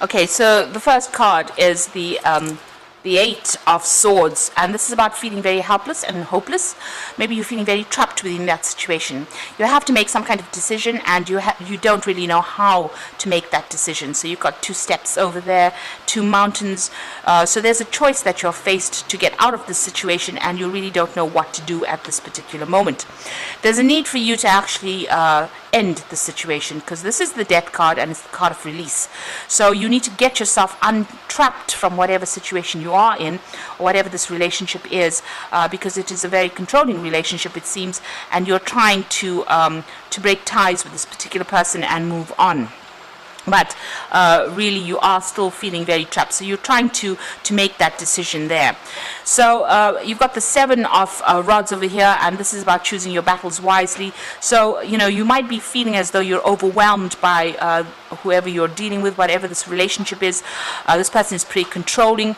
Okay, so the first card is the Eight of Swords, and this is about feeling very helpless and hopeless. Maybe you're feeling very trapped within that situation. You have to make some kind of decision, and you don't really know how to make that decision. So you've got two steps over there, two mountains. So there's a choice that you're faced to get out of this situation, and you really don't know what to do at this particular moment. There's a need for you to actually end the situation, because this is the Death card and it's the card of release. So you need to get yourself untrapped from whatever situation you are in, or whatever this relationship is, because it is a very controlling relationship, it seems, and you're trying to break ties with this particular person and move on. But really you are still feeling very trapped, so you're trying to make that decision there. So you've got the Seven of Rods over here, and this is about choosing your battles wisely. So you might be feeling as though you're overwhelmed by whoever you're dealing with, whatever this relationship is. This person is pretty controlling,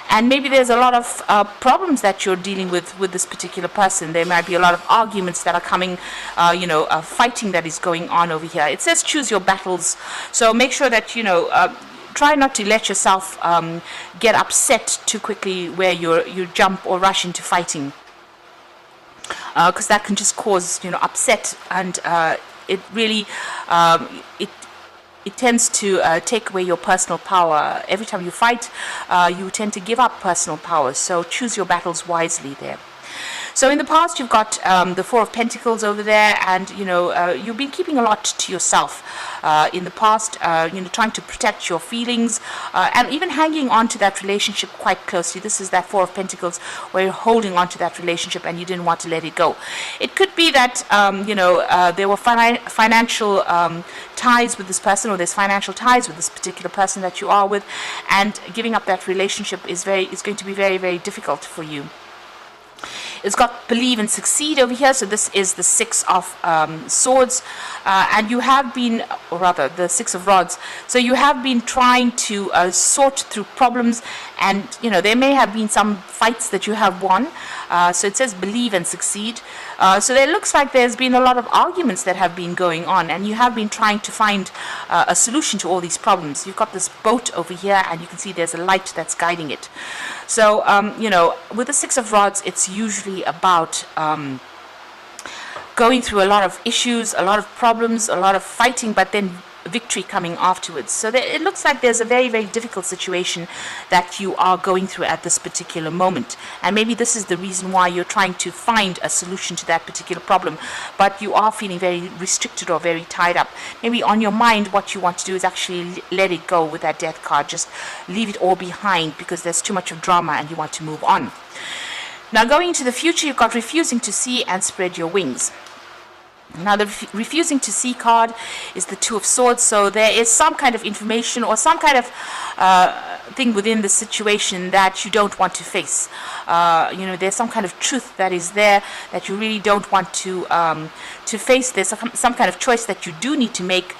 and maybe there's a lot of problems that you're dealing with this particular person. There might be a lot of arguments that are coming, fighting that is going on over here. It says choose your battles. So make sure that, try not to let yourself get upset too quickly where you jump or rush into fighting. Because that can just cause, upset, and it really, it tends to take away your personal power. Every time you fight, you tend to give up personal power. So choose your battles wisely there. So in the past, you've got the Four of Pentacles over there, and you've been keeping a lot to yourself in the past. Trying to protect your feelings, and even hanging on to that relationship quite closely. This is that Four of Pentacles, where you're holding on to that relationship and you didn't want to let it go. It could be that there were financial ties with this person, or there's financial ties with this particular person that you are with, and giving up that relationship is going to be very, very difficult for you. It's got Believe and Succeed over here. So this is the Six of Swords, and you have been, or rather the Six of Rods. So you have been trying to sort through problems, and there may have been some fights that you have won. So it says Believe and Succeed. So it looks like there's been a lot of arguments that have been going on, and you have been trying to find a solution to all these problems. You've got this boat over here, and you can see there's a light that's guiding it. So with the Six of Rods, it's usually about going through a lot of issues, a lot of problems, a lot of fighting, but then victory coming afterwards. So it looks like there's a very, very difficult situation that you are going through at this particular moment, and maybe this is the reason why you're trying to find a solution to that particular problem, but you are feeling very restricted or very tied up. Maybe on your mind what you want to do is actually let it go with that Death card. Just leave it all behind, because there's too much of drama and you want to move on. Now going into the future, you've got Refusing to See and Spread Your Wings. Now the Refusing to See card is the Two of Swords. So there is some kind of information or some kind of thing within the situation that you don't want to face. There's some kind of truth that is there that you really don't want to face. There's some kind of choice that you do need to make.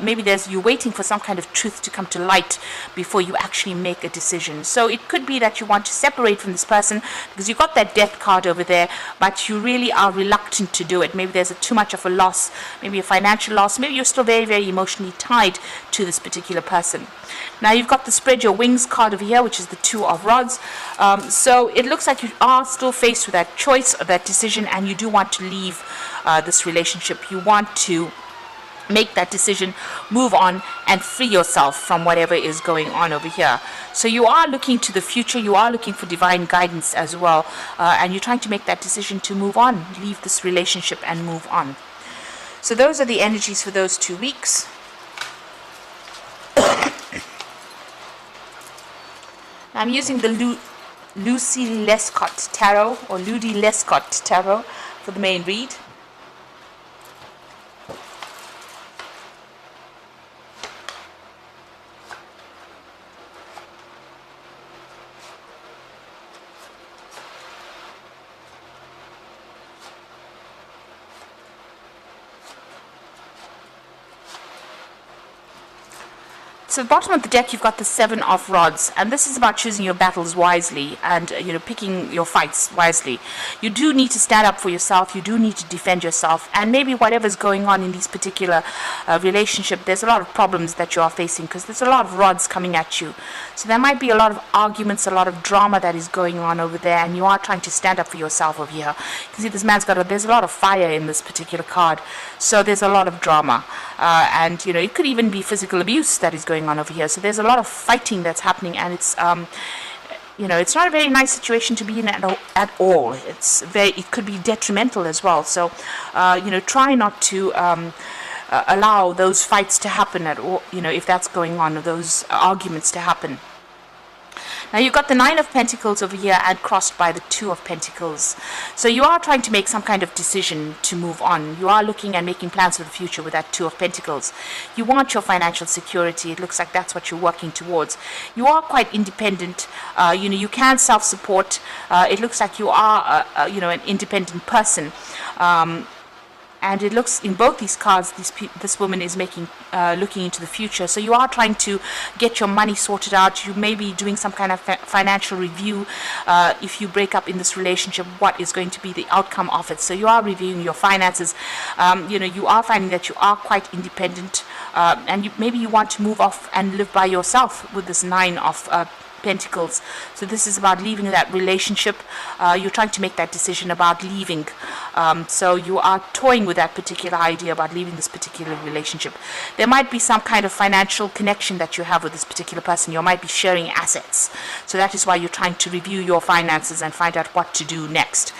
Maybe you're waiting for some kind of truth to come to light before you actually make a decision. So it could be that you want to separate from this person because you've got that Death card over there, but you really are reluctant to do it. Maybe there's too much of a loss, maybe a financial loss. Maybe you're still very, very emotionally tied to this particular person. Now you've got the Spread Your Wings card over here, which is the Two of Rods. So it looks like you are still faced with that choice or that decision, and you do want to leave this relationship. You want to make that decision, move on, and free yourself from whatever is going on over here. So you are looking to the future, you are looking for divine guidance as well, and you're trying to make that decision to move on, leave this relationship and move on. So those are the energies for those 2 weeks. I'm using the Lucy Lescott Tarot, or Ludi Lescott Tarot, for the main read. So at the bottom of the deck, you've got the 7 of Rods, and this is about choosing your battles wisely and picking your fights wisely. You do need to stand up for yourself. You do need to defend yourself, and maybe whatever's going on in this particular relationship, there's a lot of problems that you are facing because there's a lot of rods coming at you. So there might be a lot of arguments, a lot of drama that is going on over there, and you are trying to stand up for yourself over here. You can see this man's there's a lot of fire in this particular card, so there's a lot of drama, and it could even be physical abuse that is going on over here. So there's a lot of fighting that's happening, and it's it's not a very nice situation to be in at all. It could be detrimental as well. So try not to allow those fights to happen at all, if that's going on, or those arguments to happen. Now you've got the 9 of Pentacles over here and crossed by the 2 of Pentacles. So you are trying to make some kind of decision to move on. You are looking and making plans for the future with that 2 of Pentacles. You want your financial security. It looks like that's what you're working towards. You are quite independent. You can self-support. It looks like you are, an independent person. And it looks in both these cards, this woman is looking into the future. So you are trying to get your money sorted out. You may be doing some kind of financial review. If you break up in this relationship, what is going to be the outcome of it? So you are reviewing your finances. You are finding that you are quite independent, and maybe you want to move off and live by yourself with this 9 of Pentacles. So this is about leaving that relationship. You're trying to make that decision about leaving. So you are toying with that particular idea about leaving this particular relationship. There might be some kind of financial connection that you have with this particular person. You might be sharing assets. So that is why you're trying to review your finances and find out what to do next.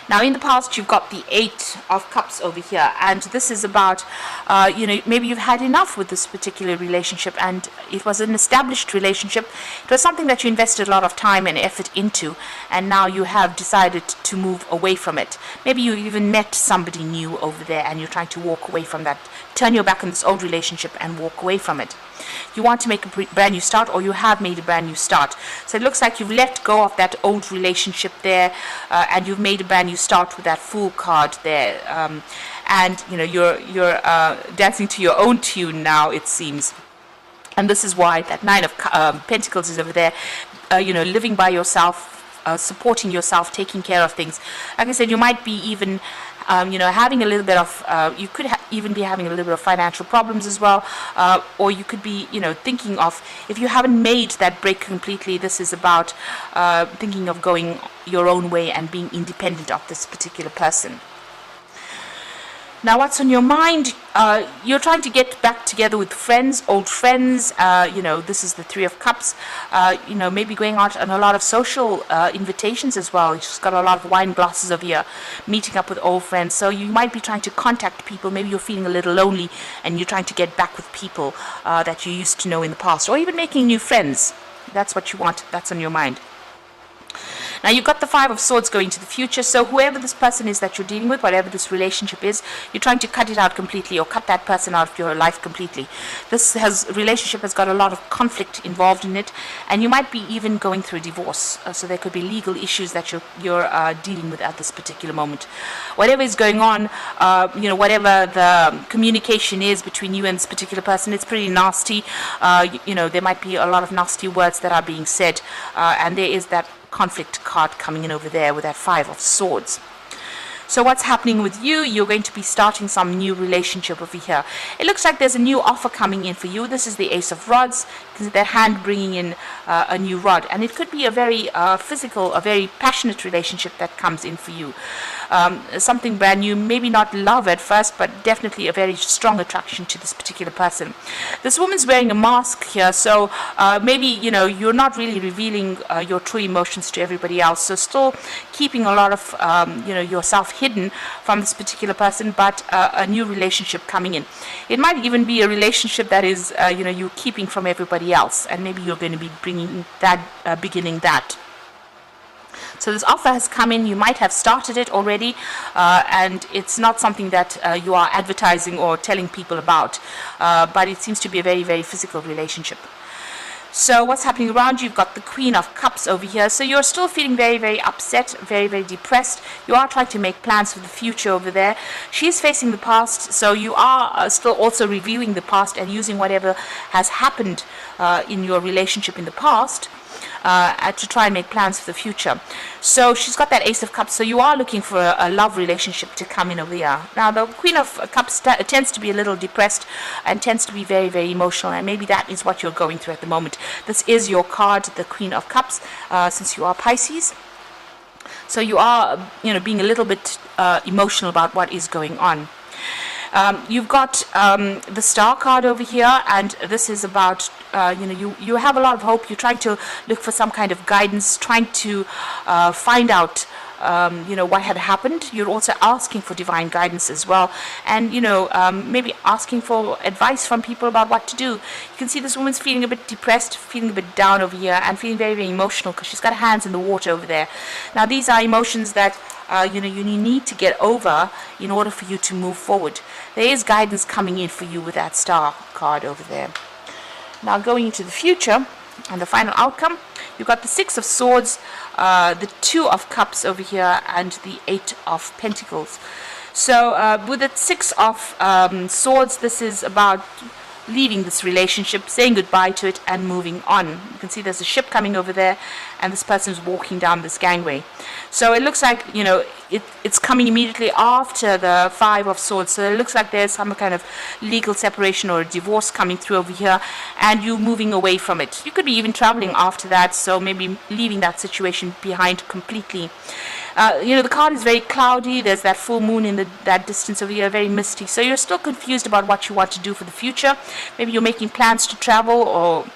Now, in the past, you've got the 8 of Cups over here, and this is about, maybe you've had enough with this particular relationship, and it was an established relationship. It was something that you invested a lot of time and effort into, and now you have decided to move away from it. Maybe you even met somebody new over there, and you're trying to walk away from that, turn your back on this old relationship and walk away from it. You want to make a brand new start, or you have made a brand new start. So it looks like you've let go of that old relationship there, and you've made a brand new start with that Fool card there. And you're dancing to your own tune now, it seems. And this is why that 9 of Pentacles is over there. Living by yourself, supporting yourself, taking care of things. Like I said, you might be even having a little bit of, you could even be having a little bit of financial problems as well, or you could be, thinking of, if you haven't made that break completely, this is about thinking of going your own way and being independent of this particular person. Now, what's on your mind? You're trying to get back together with friends, old friends. This is the 3 of Cups. Maybe going out on a lot of social invitations as well. You've just got a lot of wine glasses over here, meeting up with old friends. So you might be trying to contact people. Maybe you're feeling a little lonely and you're trying to get back with people that you used to know in the past, or even making new friends. That's what you want. That's on your mind. Now, you've got the 5 of Swords going to the future. So whoever this person is that you're dealing with, whatever this relationship is, you're trying to cut it out completely, or cut that person out of your life completely. This relationship has got a lot of conflict involved in it, and you might be even going through a divorce. So there could be legal issues that you're dealing with at this particular moment. Whatever is going on, whatever the communication is between you and this particular person, it's pretty nasty. There might be a lot of nasty words that are being said, and there is that conflict card coming in over there with that 5 of Swords. So what's happening with you? You're going to be starting some new relationship over here. It looks like there's a new offer coming in for you. This is the Ace of Rods. That hand bringing in a new rod. And it could be a very physical, a very passionate relationship that comes in for you. Something brand new, maybe not love at first, but definitely a very strong attraction to this particular person. This woman's wearing a mask here, so maybe, you're not really revealing your true emotions to everybody else. So still keeping a lot of, yourself hidden from this particular person, but a new relationship coming in. It might even be a relationship that is, you keeping from everybody else, and maybe you're going to be bringing that, beginning that. So this offer has come in. You might have started it already, and it's not something that you are advertising or telling people about, but it seems to be a very, very physical relationship. So what's happening around you? You've got the Queen of Cups over here. So you're still feeling very, very upset, very, very depressed. You are trying to make plans for the future over there. She's facing the past, so you are still also reviewing the past and using whatever has happened in your relationship in the past to try and make plans for the future. So she's got that Ace of Cups, so you are looking for a love relationship to come in over here. Now the Queen of Cups tends to be a little depressed and tends to be very, very emotional, and maybe that is what you're going through at the moment. This is your card, the Queen of Cups, since you are Pisces. So you are, being a little bit emotional about what is going on. You've got the Star card over here, and this is about, you have a lot of hope. You're trying to look for some kind of guidance, trying to find out, what had happened. You're also asking for divine guidance as well, and, maybe asking for advice from people about what to do. You can see this woman's feeling a bit depressed, feeling a bit down over here, and feeling very, very emotional because she's got her hands in the water over there. Now, these are emotions that you need to get over in order for you to move forward. There is guidance coming in for you with that Star card over there. Now going into the future and the final outcome, you've got the Six of Swords, the Two of Cups over here, and the Eight of Pentacles. So with the Six of Swords, this is about leaving this relationship, saying goodbye to it, and moving on. You can see there's a ship coming over there, and this person's walking down this gangway. So it looks like, it's coming immediately after the Five of Swords. So it looks like there's some kind of legal separation or a divorce coming through over here, and you moving away from it. You could be even traveling after that, so maybe leaving that situation behind completely. The card is very cloudy. There's that full moon in that distance over here, very misty. So you're still confused about what you want to do for the future. Maybe you're making plans to travel or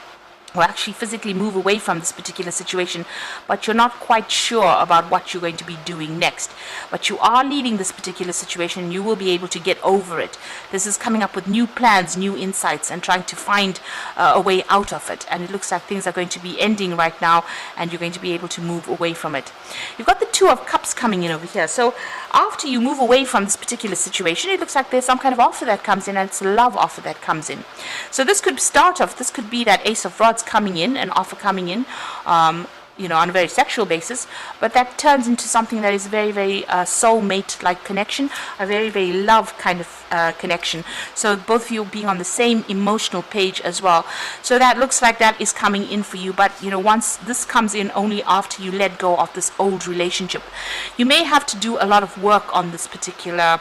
actually physically move away from this particular situation, but you're not quite sure about what you're going to be doing next. But you are leaving this particular situation, and you will be able to get over it. This is coming up with new plans, new insights, and trying to find a way out of it. And it looks like things are going to be ending right now, and you're going to be able to move away from it. You've got the Two of Cups coming in over here. So after you move away from this particular situation, it looks like there's some kind of offer that comes in, and it's a love offer that comes in. So this could start off, this could be that Ace of Rods coming in, an offer coming in, on a very sexual basis, but that turns into something that is very, very soulmate-like connection, a very, very love kind of connection. So both of you being on the same emotional page as well. So that looks like that is coming in for you, but once this comes in, only after you let go of this old relationship. You may have to do a lot of work on this particular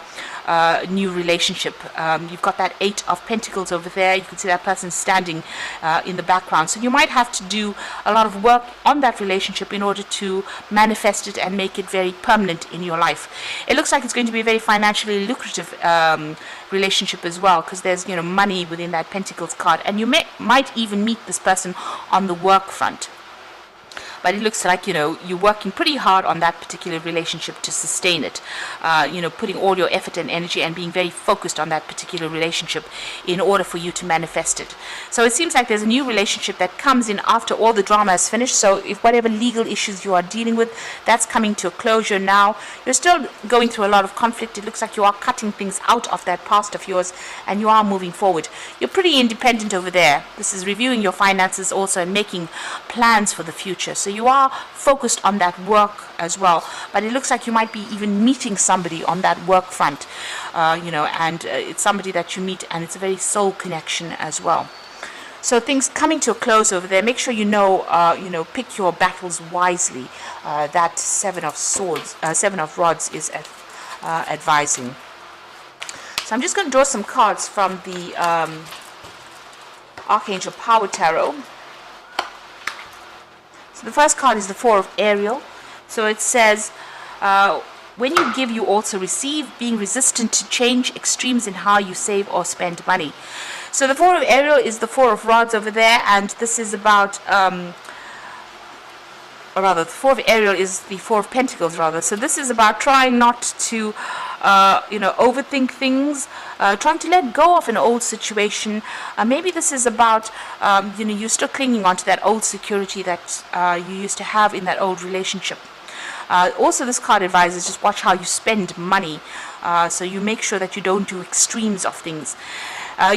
new relationship. You've got that Eight of Pentacles over there. You can see that person standing in the background. So you might have to do a lot of work on that relationship in order to manifest it and make it very permanent in your life. It looks like it's going to be a very financially lucrative relationship as well, because there's money within that Pentacles card, and you might even meet this person on the work front. But it looks like, you're working pretty hard on that particular relationship to sustain it. Putting all your effort and energy and being very focused on that particular relationship in order for you to manifest it. So it seems like there's a new relationship that comes in after all the drama is finished. So if whatever legal issues you are dealing with, that's coming to a closure now. You're still going through a lot of conflict. It looks like you are cutting things out of that past of yours, and you are moving forward. You're pretty independent over there. This is reviewing your finances also and making plans for the future. So you are focused on that work as well, but it looks like you might be even meeting somebody on that work front, and it's somebody that you meet, and it's a very soul connection as well. So things coming to a close over there. Make sure pick your battles wisely. That Seven of Rods is advising. So I'm just going to draw some cards from the Archangel Power Tarot. So the first card is the Four of Ariel. So it says, when you give, you also receive, being resistant to change, extremes in how you save or spend money. So the Four of Ariel is the Four of Rods over there, and this is about, the Four of Ariel is the Four of Pentacles, rather. So this is about trying not to, overthink things, trying to let go of an old situation. Maybe this is about, you're still clinging on to that old security that you used to have in that old relationship. Also, this card advises just watch how you spend money, so you make sure that you don't do extremes of things.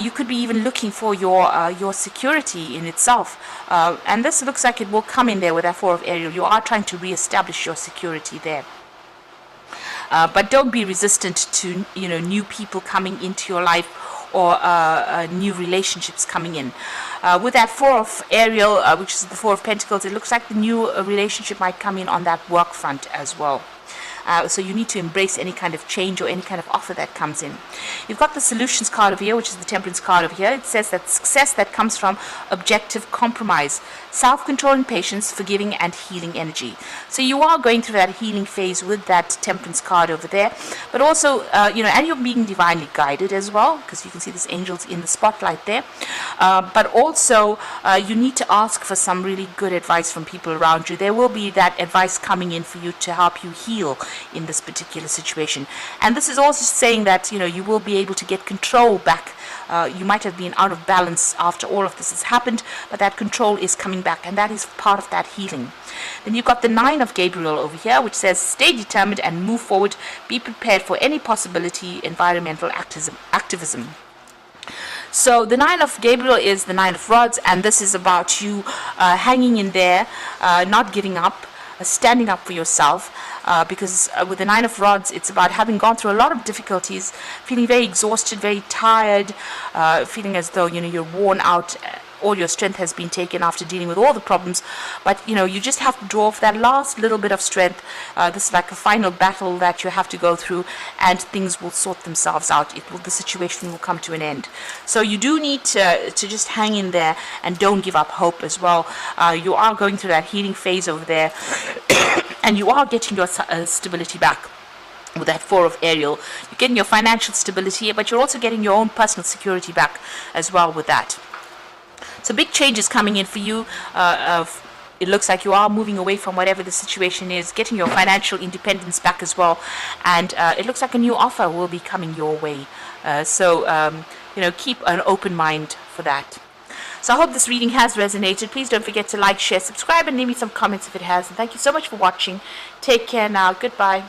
You could be even looking for your security in itself, and this looks like it will come in there with that Four of Ariel. You are trying to reestablish your security there. But don't be resistant to new people coming into your life, or new relationships coming in. With that Four of Ariel, which is the Four of Pentacles, it looks like the new relationship might come in on that work front as well. So you need to embrace any kind of change or any kind of offer that comes in. You've got the Solutions card over here, which is the Temperance card over here. It says that success that comes from objective compromise, self-control and patience, forgiving and healing energy. So you are going through that healing phase with that Temperance card over there, but also, and you're being divinely guided as well, because you can see this angels in the spotlight there. But also, you need to ask for some really good advice from people around you. There will be that advice coming in for you to help you heal in this particular situation. And this is also saying that you will be able to get control back. You might have been out of balance after all of this has happened, but that control is coming back, and that is part of that healing. Then you've got the Nine of Gabriel over here, which says stay determined and move forward. Be prepared for any possibility. Environmental activism. So the Nine of Gabriel is the Nine of Rods, and this is about you hanging in there, not giving up, standing up for yourself, because with the Nine of Rods, it's about having gone through a lot of difficulties, feeling very exhausted, very tired, feeling as though you're worn out. All your strength has been taken after dealing with all the problems, but you just have to draw off that last little bit of strength. This is like a final battle that you have to go through, and things will sort themselves out. The situation will come to an end. So you do need to just hang in there and don't give up hope as well. You are going through that healing phase over there, and you are getting your stability back. With that Four of Ariel, you're getting your financial stability, but you're also getting your own personal security back as well with that. So big changes coming in for you. It looks like you are moving away from whatever the situation is, getting your financial independence back as well. And it looks like a new offer will be coming your way. So keep an open mind for that. So I hope this reading has resonated. Please don't forget to like, share, subscribe, and leave me some comments if it has. And thank you so much for watching. Take care now. Goodbye.